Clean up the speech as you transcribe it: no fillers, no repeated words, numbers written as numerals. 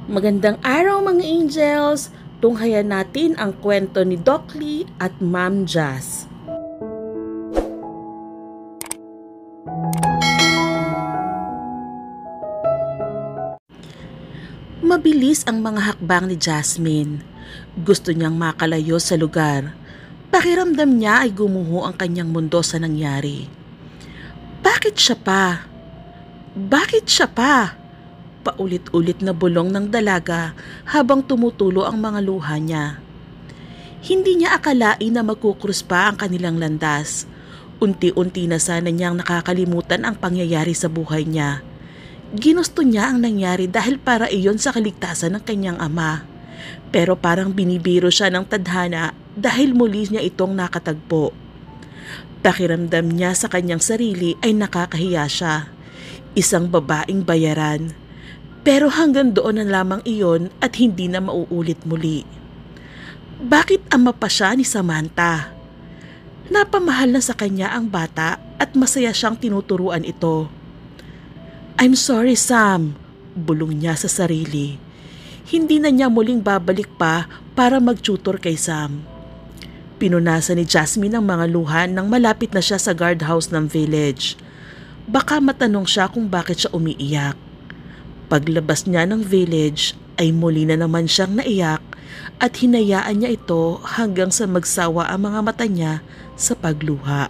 Magandang araw mga angels! Tunghayan natin ang kwento ni Doc Lee at Ma'am Jazz. Mabilis ang mga hakbang ni Jasmine. Gusto niyang makalayo sa lugar. Pakiramdam niya ay gumuho ang kanyang mundo sa nangyari. Bakit siya pa? Bakit siya pa? Paulit-ulit na bulong ng dalaga habang tumutulo ang mga luha niya. Hindi niya akalain na magkukrus pa ang kanilang landas. Unti-unti na sana niyang nakakalimutan ang pangyayari sa buhay niya. Ginusto niya ang nangyari dahil para iyon sa kaligtasan ng kanyang ama. Pero parang binibiro siya ng tadhana dahil muli niya itong nakatagpo. Pakiramdam niya sa kanyang sarili ay nakakahiya siya. Isang babaeng bayaran. Pero hanggang doon na lamang iyon at hindi na mauulit muli. Bakit ama pa siya ni Samantha? Napamahal na sa kanya ang bata at masaya siyang tinuturuan ito. I'm sorry, Sam, bulong niya sa sarili. Hindi na niya muling babalik pa para mag-tutor kay Sam. Pinunasan ni Jasmine ang mga luha nang malapit na siya sa guardhouse ng village. Baka matanong siya kung bakit siya umiiyak. Paglabas niya ng village ay muli na naman siyang naiyak at hinayaan niya ito hanggang sa magsawa ang mga mata niya sa pagluha.